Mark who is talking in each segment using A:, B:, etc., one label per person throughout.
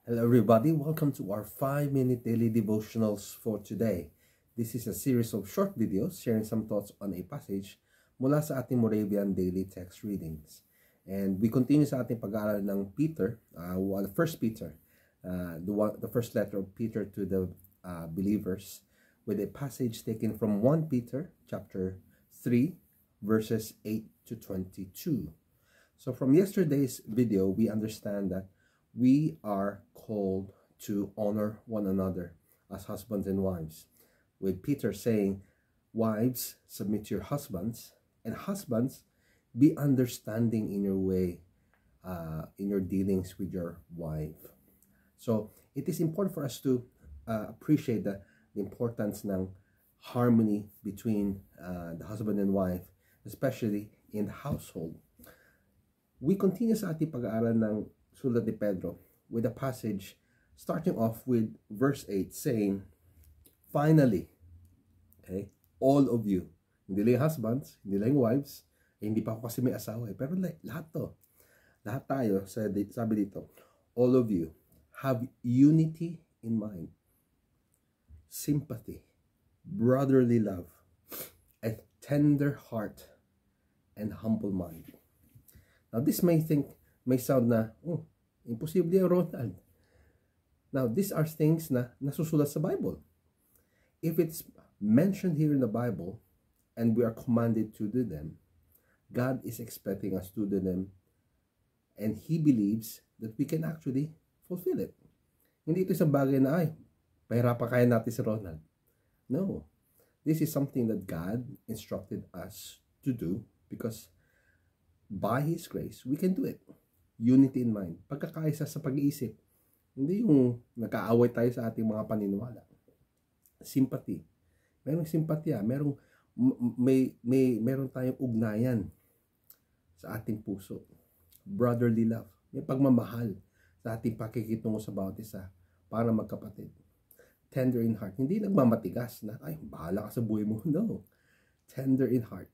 A: Hello everybody, welcome to our 5-minute daily devotionals for today. This is a series of short videos sharing some thoughts on a passage mula sa ating Moravian daily text readings. And we continue sa ating pag-aaral ng Peter, First Peter, the first letter of Peter to the believers, with a passage taken from 1 Peter chapter 3 verses 8 to 22. So from yesterday's video, we understand that we are called to honor one another as husbands and wives, with Peter saying, wives, submit to your husbands, and husbands, be understanding in your way, in your dealings with your wife. So it is important for us to appreciate the importance ng harmony between the husband and wife, especially in the household. We continue sa ating pag-aaral ng Sulat ni Pedro with a passage starting off with verse 8 saying, finally, okay, all of you, hindi lang husbands, hindi lang wives, hindi pa ako kasi may asawa pero lahat tayo, sabi dito, all of you have unity in mind, sympathy, brotherly love, a tender heart, and humble mind. Now this may sound na, imposible yung Ronald. Now, these are things na nasusulat sa Bible. If it's mentioned here in the Bible, and we are commanded to do them, God is expecting us to do them, and He believes that we can actually fulfill it. Hindi ito isang bagay na, pahirapan kaya natin si Ronald. No. This is something that God instructed us to do, because by His grace, we can do it. Unity in mind, pagkakaisa sa pag-iisip, hindi yung nag-aaway tayo sa ating mga paniniwala. Sympathy, merong simpatya, meron tayong ugnayan sa ating puso. Brotherly love, may pagmamahal sa ating pakikitungo sa bawat isa para magkapatid. Tender in heart, hindi nagmamatigas na, bahala ka sa buhay mo. No. Tender in heart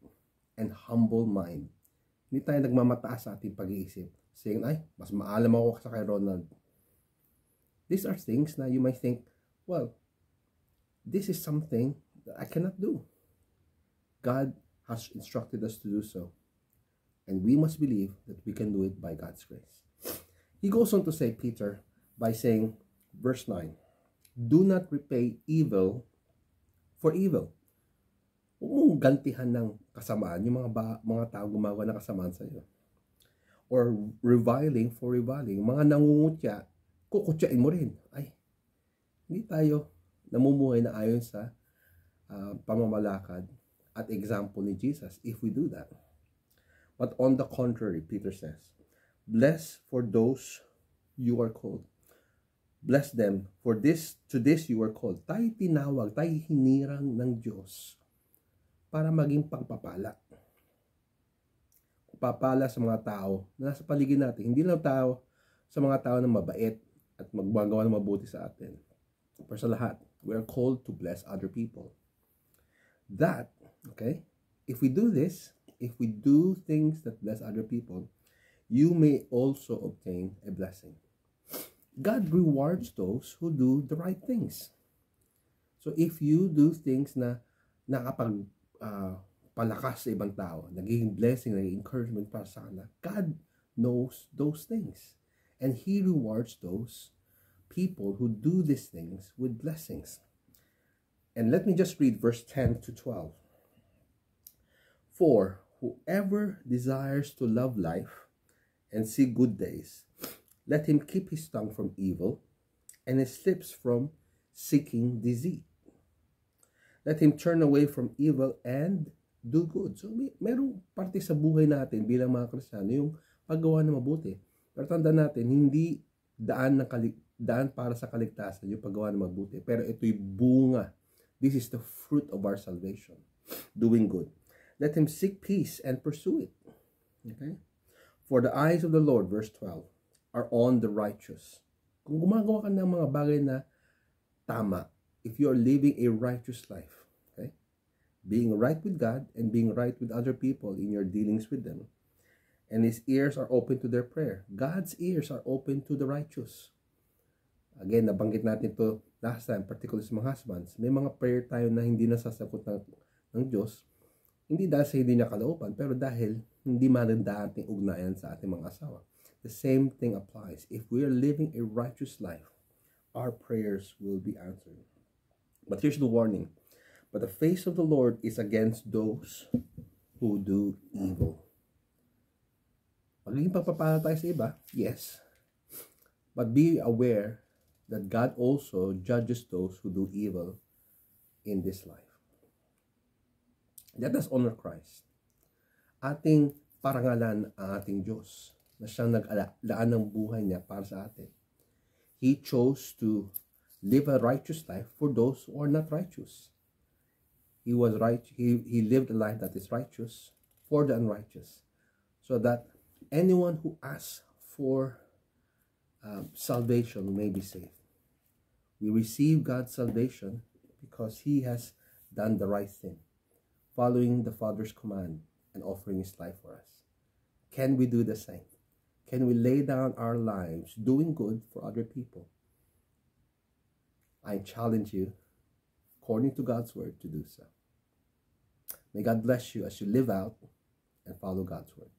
A: and humble mind. Hindi tayo nagmamataas sa ating pag-iisip, saying, mas maalam ako sa kay Ronald. These are things na you might think, well, this is something that I cannot do. God has instructed us to do so. And we must believe that we can do it by God's grace. He goes on to say, Peter, by saying, verse 9, do not repay evil for evil. Huwag mong gantihan ng kasamaan yung mga tao gumagawa ng kasamaan sa iyo. Or reviling for reviling. Mga nangungutya, kukutyain mo rin. Hindi tayo namumuhay na ayon sa pamamalakad at example ni Jesus if we do that. But on the contrary, Peter says, bless for those you are called. Bless them, for to this you are called. Tayo tinawag, tayo hinirang ng Diyos para maging pagpapala. Papala sa mga tao na nasa paligid natin. Hindi lang sa mga tao na mabait at magagawa ng mabuti sa atin. Pero sa lahat, we are called to bless other people. That, okay, if we do this, if we do things that bless other people, you may also obtain a blessing. God rewards those who do the right things. So if you do things na palakas sa ibang tao, nagiging blessing, nagiging encouragement para sa kanila, God knows those things. And He rewards those people who do these things with blessings. And let me just read verse 10 to 12. For whoever desires to love life and see good days, let him keep his tongue from evil and his lips from seeking deceit. Let him turn away from evil and do good. So merong parte sa buhay natin bilang mga Kristiyano yung paggawa ng mabuti. Pero tandaan natin, hindi daan para sa kaligtasan yung paggawa ng mabuti. Pero ito'y bunga. This is the fruit of our salvation. Doing good. Let him seek peace and pursue it. Okay? For the eyes of the Lord, verse 12, are on the righteous. Kung gumagawa ka ng mga bagay na tama, if you are living a righteous life, okay, being right with God and being right with other people in your dealings with them, and His ears are open to their prayer. God's ears are open to the righteous. Again, nabanggit natin to last time, particularly sa mga husbands. May mga prayer tayo na hindi nasasagot ng Diyos. Hindi dahil sa hindi niya kalooban, pero dahil hindi maganda ating ugnayan sa ating mga asawa. The same thing applies. If we are living a righteous life, our prayers will be answered. But here's the warning. But the face of the Lord is against those who do evil. Magiging pagpapala tayo sa iba? Yes. But be aware that God also judges those who do evil in this life. Let us honor Christ. Ating parangalan ang ating Diyos na siyang nag-alaan ng buhay niya para sa atin. He chose to live a righteous life for those who are not righteous. He was right. He lived a life that is righteous for the unrighteous, so that anyone who asks for salvation may be saved. We receive God's salvation because He has done the right thing, following the Father's command and offering His life for us. Can we do the same? Can we lay down our lives doing good for other people? I challenge you, according to God's word, to do so. May God bless you as you live out and follow God's word.